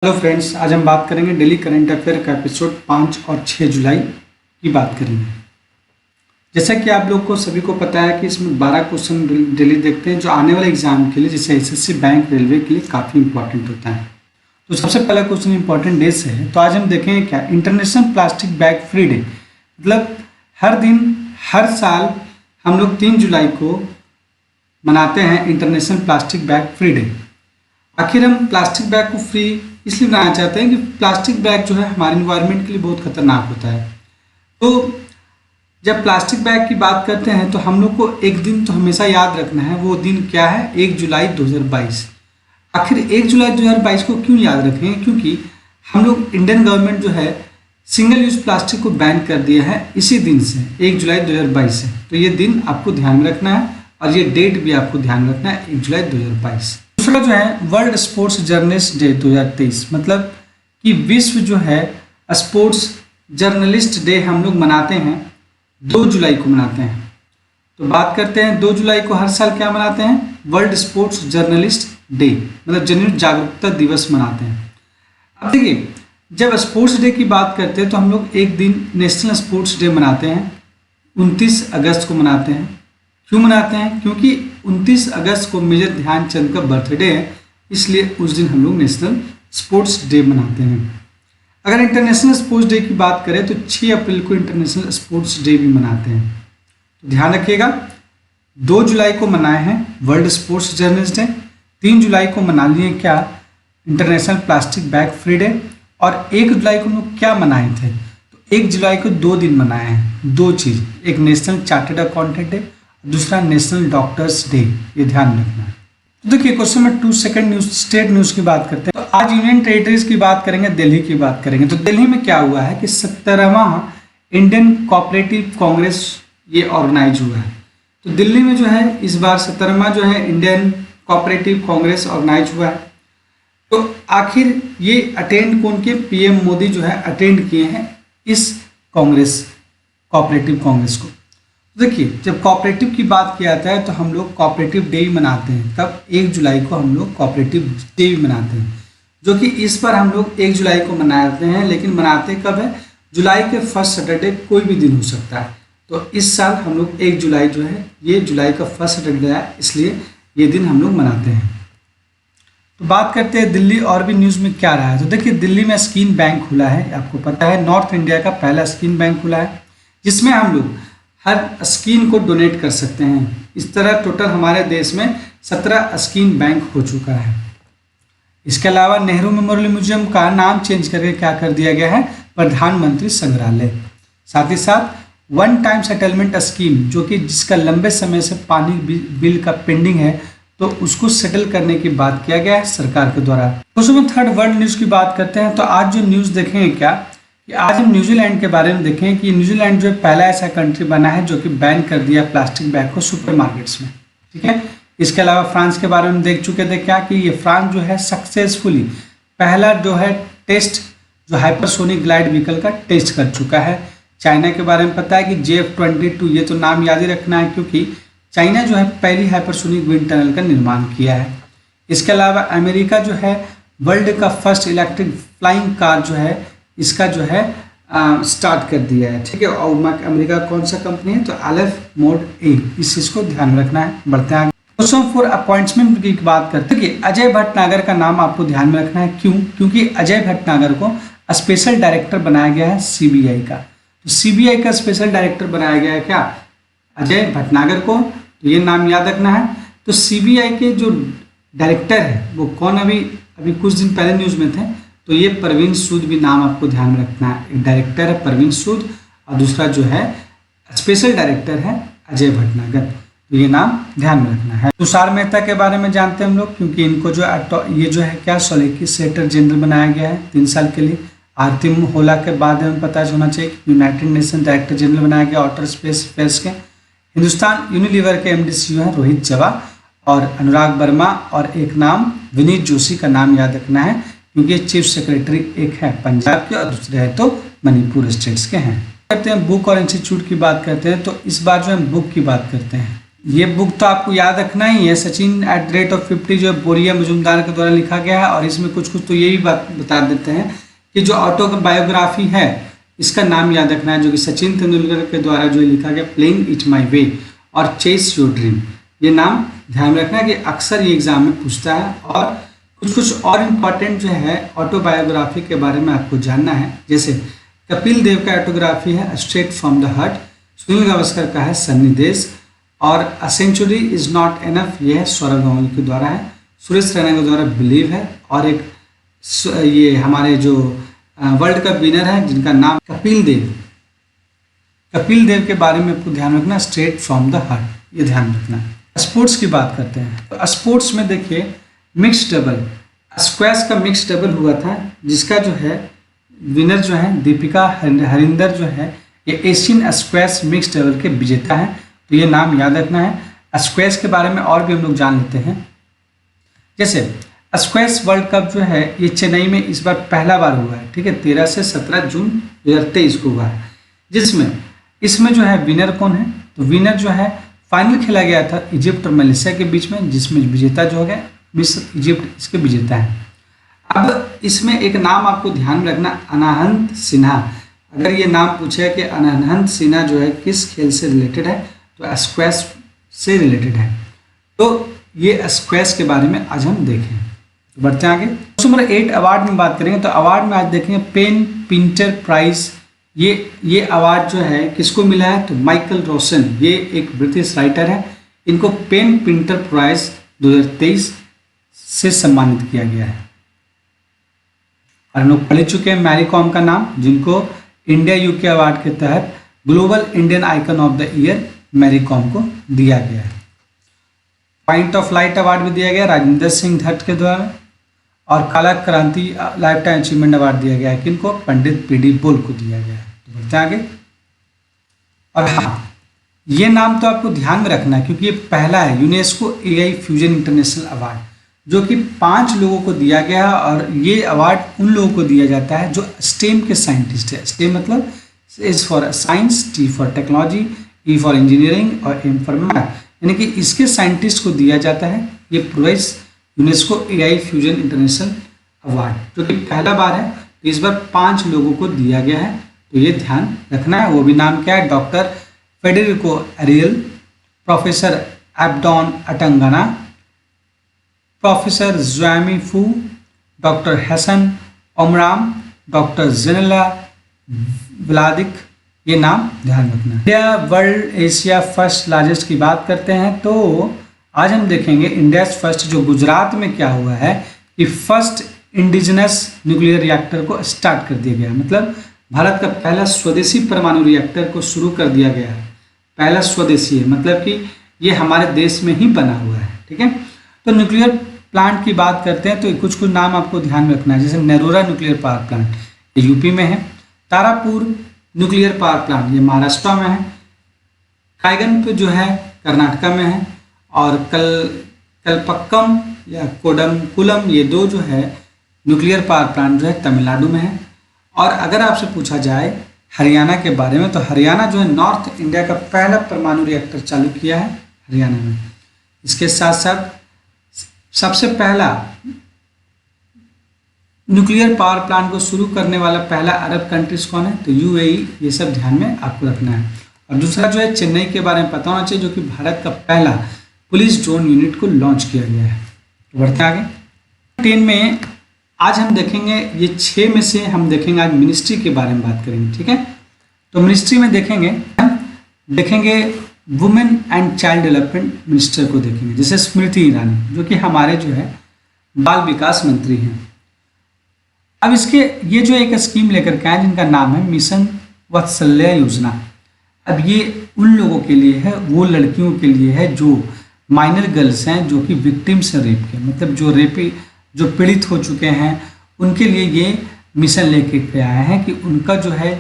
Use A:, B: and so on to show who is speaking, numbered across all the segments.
A: Hello friends, आज हम बात करेंगे डेली करंट अफेयर का एपिसोड 5 और 6 जुलाई की बात करेंगे। जैसा कि आप लोग को सभी को पता है कि इसमें 12 क्वेश्चन डेली देखते हैं जो आने वाले एग्जाम के लिए जैसे एसएससी, बैंक, रेलवे के लिए काफ़ी इंपॉर्टेंट होता है। तो सबसे पहला क्वेश्चन इंपॉर्टेंट डे से है, तो आज हम देखेंगे क्या international plastic bag free day. मतलब हर दिन हर साल हम लोग 3 जुलाई को मनाते हैं international plastic bag free day. आखिर हम प्लास्टिक बैग को फ्री इसलिए बनाना चाहते हैं कि प्लास्टिक बैग जो है हमारे इन्वायरमेंट के लिए बहुत खतरनाक होता है। तो जब प्लास्टिक बैग की बात करते हैं तो हम लोग को एक दिन तो हमेशा याद रखना है, वो दिन क्या है? 1 जुलाई 2022। आखिर 1 जुलाई 2022 को क्यों याद रखेंगे? क्योंकि हम लोग इंडियन गवर्नमेंट जो है सिंगल यूज प्लास्टिक को बैन कर दिया है इसी दिन से, 1 जुलाई 2022 से। तो ये दिन आपको ध्यान में रखना है और ये डेट भी आपको ध्यान में रखना है, 1 जुलाई 2022। दूसरा जो है वर्ल्ड स्पोर्ट्स जर्नलिस्ट डे 2023, मतलब कि विश्व जो है स्पोर्ट्स जर्नलिस्ट डे हम लोग मनाते हैं 2 जुलाई को मनाते हैं। तो बात करते हैं 2 जुलाई को हर साल क्या मनाते हैं? वर्ल्ड स्पोर्ट्स जर्नलिस्ट डे, मतलब जर्नलिस्ट जागरूकता दिवस मनाते हैं। अब देखिए, जब स्पोर्ट्स डे की बात करते हैं तो हम लोग एक दिन नेशनल स्पोर्ट्स डे मनाते हैं, 29 अगस्त को मनाते हैं। क्यों मनाते हैं? क्योंकि 29 अगस्त को मेजर ध्यानचंद का बर्थडे है, इसलिए उस दिन हम लोग नेशनल स्पोर्ट्स डे मनाते हैं। अगर इंटरनेशनल स्पोर्ट्स डे की बात करें तो 6 अप्रैल को इंटरनेशनल स्पोर्ट्स डे भी मनाते हैं। तो ध्यान रखिएगा, 2 जुलाई को मनाए हैं वर्ल्ड स्पोर्ट्स जर्नलिस्ट डे, 3 जुलाई को मना लिए क्या? International plastic bag free day, और 1 जुलाई को हम लोग क्या मनाए थे? तो 1 जुलाई को 2 दिन मनाए हैं, 2 चीज़, एक नेशनल चार्टर्ड अकाउंटेंट डे, दूसरा नेशनल डॉक्टर्स डे, ये ध्यान रखना है। तो देखिए question number 2 second news state news की बात करते हैं। तो आज यूनियन टेरिटरीज की बात करेंगे, दिल्ली की बात करेंगे। तो दिल्ली में क्या हुआ है कि 17वां इंडियन कोऑपरेटिव कांग्रेस ये ऑर्गेनाइज हुआ है। तो दिल्ली में जो है इस बार 17वां जो है इंडियन कोऑपरेटिव कांग्रेस ऑर्गेनाइज हुआ है। तो आखिर ये अटेंड कौन किए? पीएम मोदी जो है अटेंड किए हैं इस कांग्रेस, कोऑपरेटिव कांग्रेस को। देखिए, जब कोऑपरेटिव की बात किया जाता है तो हम लोग कोऑपरेटिव डे मनाते हैं। तब 1 जुलाई को हम लोग कोऑपरेटिव डे भी मनाते हैं, जो कि इस बार हम लोग 1 जुलाई को मनाते हैं। लेकिन मनाते कब है? जुलाई के फर्स्ट सैटरडे, कोई भी दिन हो सकता है। तो इस साल हम लोग 1 जुलाई जो है ये जुलाई का फर्स्ट सैटरडे है, इसलिए ये दिन हम लोग मनाते हैं। तो बात करते हैं दिल्ली और भी न्यूज़ में क्या रहा है। तो देखिए, दिल्ली में स्किन बैंक खुला है, आपको पता है नॉर्थ इंडिया का पहला स्किन बैंक खुला है, जिसमें हम लोग हर स्किन को डोनेट कर सकते हैं। इस तरह टोटल हमारे देश में 17 स्किन बैंक हो चुका है। इसके अलावा नेहरू मेमोरियल म्यूजियम का नाम चेंज करके क्या कर दिया गया है? प्रधानमंत्री संग्रहालय। साथ ही साथ वन टाइम सेटलमेंट स्कीम, जो कि जिसका लंबे समय से पानी बिल का पेंडिंग है, तो उसको सेटल करने की बात किया गया है सरकार के द्वारा। उसमें थर्ड वर्ल्ड न्यूज़ की बात करते हैं। तो आज जो न्यूज़ देखेंगे क्या कि आज हम न्यूजीलैंड के बारे में देखें कि न्यूजीलैंड जो है पहला ऐसा कंट्री बना है जो कि बैन कर दिया प्लास्टिक बैग को सुपरमार्केट्स में, ठीक है। इसके अलावा फ्रांस के बारे में देख चुके थे क्या कि ये फ्रांस जो है सक्सेसफुली पहला जो है टेस्ट जो हाइपरसोनिक ग्लाइड व्हीकल का टेस्ट कर चुका है। चाइना के बारे में पता है कि JF-22, ये तो नाम याद ही रखना है क्योंकि चाइना जो है पहली हाइपरसोनिक विंड टनल का निर्माण किया है। इसके अलावा अमेरिका जो है वर्ल्ड का फर्स्ट इलेक्ट्रिक फ्लाइंग कार जो है इसका जो है स्टार्ट कर दिया है, ठीक है। और अमेरिका कौन सा कंपनी है? तो अलेफ मोड ए, इस चीज़ को ध्यान में रखना है। बढ़ते हैं क्वेश्चन फॉर अपॉइंटमेंट की बात करते हैं कि अजय भटनागर का नाम आपको ध्यान में रखना है। क्यों? क्योंकि अजय भटनागर को स्पेशल डायरेक्टर बनाया गया है CBI का। तो CBI का स्पेशल डायरेक्टर बनाया गया है क्या? अजय भटनागर को। तो ये नाम याद रखना है। तो CBI के जो डायरेक्टर है वो कौन? अभी कुछ दिन पहले न्यूज़ में थे, तो ये परवीन सूद भी नाम आपको ध्यान में रखना है। एक डायरेक्टर है परवीन सूद और दूसरा जो है स्पेशल डायरेक्टर है अजय भटनागर, तो ये नाम ध्यान में रखना है। तुषार मेहता के बारे में जानते हैं हम लोग, क्योंकि इनको जो ये जो है क्या सॉलिसिटर जनरल बनाया गया है 3 साल के लिए। आरती होला के बाद हमें पता होना चाहिए कि यूनाइटेड नेशन डायरेक्टर जनरल बनाया गया आउटर स्पेस अफेयर्स के। हिंदुस्तान यूनिलीवर के MD CEO हैं रोहित जवा और अनुराग वर्मा, और एक नाम विनीत जोशी का नाम याद रखना है क्योंकि चीफ सेक्रेटरी एक है पंजाब के और दूसरे है तो मणिपुर स्टेट्स के हैं। करते हैं बुक और इंस्टीट्यूट की बात करते हैं। तो इस बार जो हम बुक की बात करते हैं, ये बुक तो आपको याद रखना ही है, सचिन @50 जो बोरिया मजूमदार के द्वारा लिखा गया है। और इसमें कुछ कुछ तो ये भी बात बता देते हैं कि जो ऑटोबायोग्राफी है इसका नाम याद रखना है, जो कि सचिन तेंदुलकर के द्वारा जो लिखा गया प्लेइंग इट माई वे और चेस योर ड्रीम। ये नाम ध्यान में रखना है कि अक्सर ये एग्जाम में पूछता है। और कुछ कुछ और इम्पॉर्टेंट जो है ऑटोबायोग्राफी के बारे में आपको जानना है, जैसे कपिल देव का ऑटोग्राफी है straight from the heart, Sunil Gavaskar का है सन्नी देश, और a century is not enough ये है सौरभ गांगुली के द्वारा है, सुरेश रैना के द्वारा बिलीव है, और एक ये हमारे जो वर्ल्ड कप विनर है जिनका नाम कपिल देव के बारे में आपको ध्यान रखना, स्ट्रेट फ्रॉम द हार्ट, ये ध्यान रखना। स्पोर्ट्स की बात करते हैं तो स्पोर्ट्स में देखिए मिक्स डबल स्क्वैश का मिक्स डबल हुआ था, जिसका जो है विनर जो है दीपिका हरिंदर जो है ये एशियन स्क्वैश मिक्स डबल के विजेता हैं। तो ये नाम याद रखना है। स्क्वैश के बारे में और भी हम लोग जान लेते हैं, जैसे स्क्वैश वर्ल्ड कप जो है ये चेन्नई में इस बार पहला बार हुआ है, ठीक है, 13 से 17 जून 2023 को हुआ है, जिसमें इसमें जो है विनर कौन है, तो विनर जो है फाइनल खेला गया था इजिप्ट और मलेशिया के बीच में, जिसमें विजेता जो हो गया मिस्र इजिप्ट इसके विजेता है। अब इसमें एक नाम आपको ध्यान रखना, अनहंत सिन्हा। अगर ये नाम पूछे कि अनहंत सिन्हा जो है किस खेल से रिलेटेड है, तो स्क्वैश से रिलेटेड है। तो ये स्क्वैश के बारे में आज हम देखें। तो बढ़ते हैं आगे। क्वेश्चन नंबर 8 अवार्ड में बात करेंगे, तो अवार्ड में आज देखेंगे पेन पिंटर प्राइज। ये अवार्ड जो है किसको मिला है, तो माइकल रोशन, ये एक ब्रिटिश राइटर है, इनको पेन पिंटर प्राइज 2023 से सम्मानित किया गया है। और हम लोग पढ़ चुके हैं मैरी कॉम का नाम, जिनको इंडिया यूके अवार्ड के तहत global Indian icon of the year Mary Kom को दिया गया है। पॉइंट ऑफ लाइट अवार्ड भी दिया गया राजेंद्र सिंह धट के द्वारा, और काला क्रांति लाइफ टाइम अचीवमेंट अवार्ड दिया गया है किनको, पंडित पीडी बुल को दिया गया है। तो बढ़ते हैं आगे। और हाँ, ये नाम तो आपको ध्यान में रखना है क्योंकि ये पहला है UNESCO Al Fozan international award, जो कि 5 लोगों को दिया गया है। और ये अवार्ड उन लोगों को दिया जाता है जो स्टेम के साइंटिस्ट है। स्टेम मतलब S for science, T for technology, E for engineering और एम फॉर मैथ, यानी कि इसके साइंटिस्ट को दिया जाता है ये प्रोवाइस UNESCO Al Fozan international award, जो कि पहला बार है। तो इस बार 5 लोगों को दिया गया है, तो ये ध्यान रखना है। वो भी नाम क्या है, doctor Federico Ariel, professor Abdon Atangana, professor Zwami Fu, doctor Hassan Omram, doctor Jenella Vladik, ये नाम ध्यान रखना है। India world Asia first largest की बात करते हैं, तो आज हम देखेंगे इंडिया फर्स्ट जो गुजरात में क्या हुआ है कि फर्स्ट इंडिजिनस न्यूक्लियर रिएक्टर को स्टार्ट कर दिया गया। मतलब भारत का पहला स्वदेशी परमाणु रिएक्टर को शुरू कर दिया गया है। पहला स्वदेशी है मतलब कि ये हमारे देश में ही बना हुआ है, ठीक है। तो न्यूक्लियर प्लांट की बात करते हैं तो कुछ कुछ नाम आपको ध्यान में रखना है, जैसे नरोरा न्यूक्लियर पावर प्लांट ये यूपी में है, तारापुर न्यूक्लियर पावर प्लांट ये महाराष्ट्र में है, कायगन पे जो है कर्नाटका में है, और कलपक्कम या कोडमकुलम ये 2 जो है न्यूक्लियर पावर प्लांट जो है तमिलनाडु में है। और अगर आपसे पूछा जाए हरियाणा के बारे में, तो हरियाणा जो है नॉर्थ इंडिया का पहला परमाणु रिएक्टर चालू किया है हरियाणा में। इसके साथ साथ सबसे पहला न्यूक्लियर पावर प्लांट को शुरू करने वाला पहला अरब कंट्रीज कौन है, तो यूएई। ये सब ध्यान में आपको रखना है। और दूसरा जो है चेन्नई के बारे में पता होना चाहिए, जो कि भारत का पहला पुलिस ड्रोन यूनिट को लॉन्च किया गया है। तो बढ़ते आगे। 10 में आज हम देखेंगे, ये 6 में से हम देखेंगे आज मिनिस्ट्री के बारे में बात करेंगे, ठीक है। तो मिनिस्ट्री में देखेंगे women and child development minister को देखेंगे, जैसे स्मृति ईरानी जो कि हमारे जो है बाल विकास मंत्री हैं। अब इसके ये जो एक स्कीम लेकर के आए जिनका नाम है मिशन वात्सल्य योजना। अब ये उन लोगों के लिए है, वो लड़कियों के लिए है जो माइनर गर्ल्स हैं, जो कि विक्टिम्स हैं रेप के, मतलब जो पीड़ित हो चुके हैं, उनके लिए ये मिशन लेके के आए हैं कि उनका जो है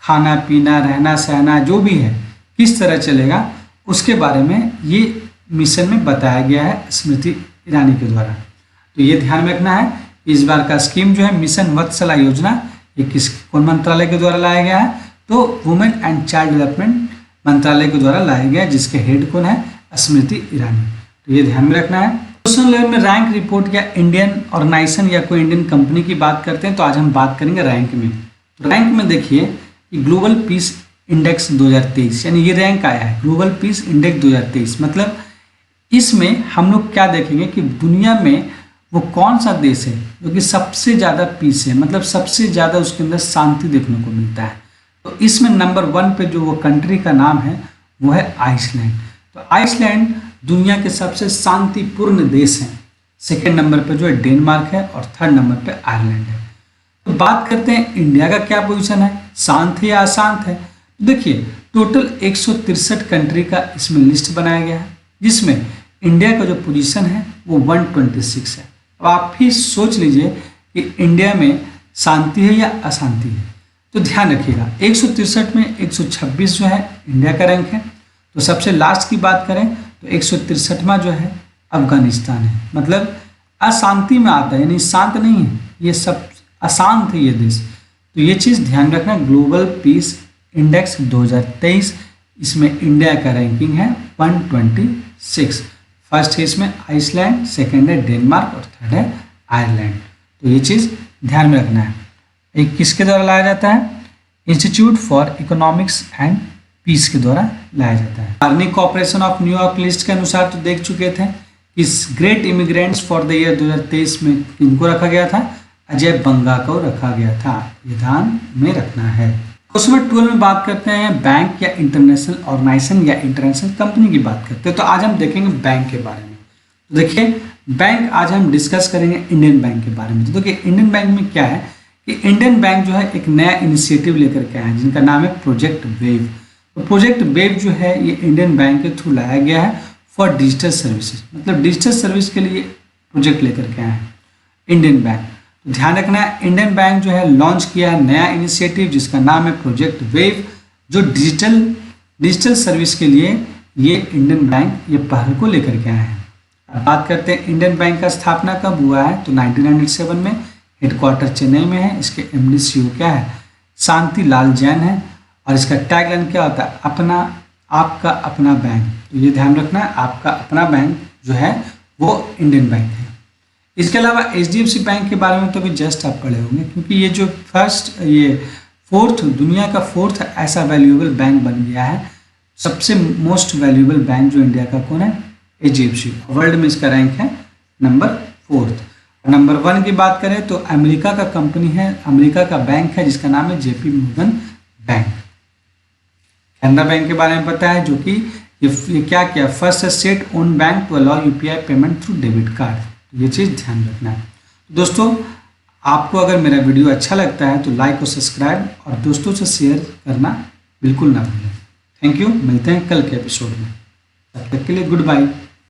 A: खाना पीना रहना सहना जो भी है किस तरह चलेगा, उसके बारे में ये मिशन में बताया गया है स्मृति ईरानी के द्वारा। तो ये ध्यान में रखना है। इस बार का स्कीम जो है मिशन वत्सला योजना, ये कौन मंत्रालय के द्वारा लाया गया है, तो वुमेन एंड चाइल्ड डेवलपमेंट मंत्रालय के द्वारा लाया गया है, जिसके हेड कौन है, स्मृति ईरानी। तो ये ध्यान में रखना है। क्वेश्चन 11 में रैंक रिपोर्ट या इंडियन ऑर्गेनाइजेशन या कोई इंडियन कंपनी की बात करते हैं, तो आज हम बात करेंगे रैंक में। तो रैंक में देखिए कि ग्लोबल पीस इंडेक्स 2023, यानी ये रैंक आया है ग्लोबल पीस इंडेक्स 2023। मतलब इसमें हम लोग क्या देखेंगे कि दुनिया में वो कौन सा देश है जो कि सबसे ज़्यादा पीस है, मतलब सबसे ज़्यादा उसके अंदर शांति देखने को मिलता है। तो इसमें नंबर 1 पे जो वो कंट्री का नाम है वो है आइसलैंड। तो आइसलैंड दुनिया के सबसे शांतिपूर्ण देश हैं। सेकेंड नंबर पे जो है डेनमार्क है और थर्ड नंबर पे आयरलैंड है। तो बात करते हैं इंडिया का क्या पोजीशन है, शांत है या अशांत है। देखिए टोटल 163 कंट्री का इसमें लिस्ट बनाया गया है, जिसमें इंडिया का जो पोजीशन है वो 126 है। अब आप भी सोच लीजिए कि इंडिया में शांति है या अशांति है। तो ध्यान रखिएगा 163 में 126 जो है इंडिया का रैंक है। तो सबसे लास्ट की बात करें तो 163वां जो है अफगानिस्तान है, मतलब अशांति में आता है, यानी शांत नहीं है, ये सब अशांत है ये देश। तो ये चीज़ ध्यान रखना। ग्लोबल पीस इंडेक्स 2023, इसमें इंडिया का रैंकिंग है 126। फर्स्ट है इसमें आइसलैंड, सेकंड है डेनमार्क और थर्ड है आयरलैंड। तो ये चीज़ ध्यान में रखना है। एक किसके द्वारा लाया जाता है, institute for economics and peace के द्वारा लाया जाता है। Earning corporation of New York list के अनुसार तो देख चुके थे इस great immigrants for the year 2023 में किनको रखा गया था, अजय बंगा को रखा गया था। ये ध्यान में रखना है। क्वेश्चन नंबर 12 में बात करते हैं बैंक या इंटरनेशनल ऑर्गेनाइजेशन या इंटरनेशनल कंपनी की बात करते हैं। तो आज हम देखेंगे बैंक के बारे में। तो देखिए बैंक आज हम डिस्कस करेंगे इंडियन बैंक के बारे में। तो देखिए इंडियन बैंक में क्या है कि इंडियन बैंक जो है एक नया इनिशिएटिव लेकर के आया है जिनका नाम है प्रोजेक्ट वेव। तो प्रोजेक्ट वेव जो है ये इंडियन बैंक के थ्रू लाया गया है फॉर डिजिटल सर्विसेज, मतलब डिजिटल सर्विस के लिए प्रोजेक्ट लेकर के आया है इंडियन बैंक। तो ध्यान रखना है इंडियन बैंक जो है लॉन्च किया है नया इनिशिएटिव जिसका नाम है प्रोजेक्ट वेव, जो डिजिटल सर्विस के लिए ये इंडियन बैंक ये पहल को लेकर के आया है। अब बात करते हैं इंडियन बैंक का स्थापना कब हुआ है, तो 1997 में। हेडक्वार्टर चेन्नई में है। इसके MD CEO क्या है, शांति लाल जैन है। और इसका टैगलाइन क्या होता है, अपना आपका अपना बैंक। तो ये ध्यान रखना है आपका अपना बैंक जो है वो इंडियन बैंक है। इसके अलावा HDFC बैंक के बारे में तो भी जस्ट आप पढ़े होंगे, क्योंकि ये जो दुनिया का फोर्थ ऐसा वैल्यूएबल बैंक बन गया है। सबसे मोस्ट वैल्यूएबल बैंक जो इंडिया का कौन है, HDFC। वर्ल्ड में इसका रैंक है नंबर 4। नंबर 1 की बात करें तो अमेरिका का कंपनी है, अमेरिका का बैंक है जिसका नाम है JP Morgan bank. Canara bank के बारे में पता है, जो कि ये क्या किया, first state own bank to allow UPI payment through debit card. ये चीज़ ध्यान रखना है। दोस्तों आपको अगर मेरा वीडियो अच्छा लगता है तो लाइक और सब्सक्राइब और दोस्तों से शेयर करना बिल्कुल ना भूलें। थैंक यू, मिलते हैं कल के एपिसोड में। तब तक के लिए गुड बाय।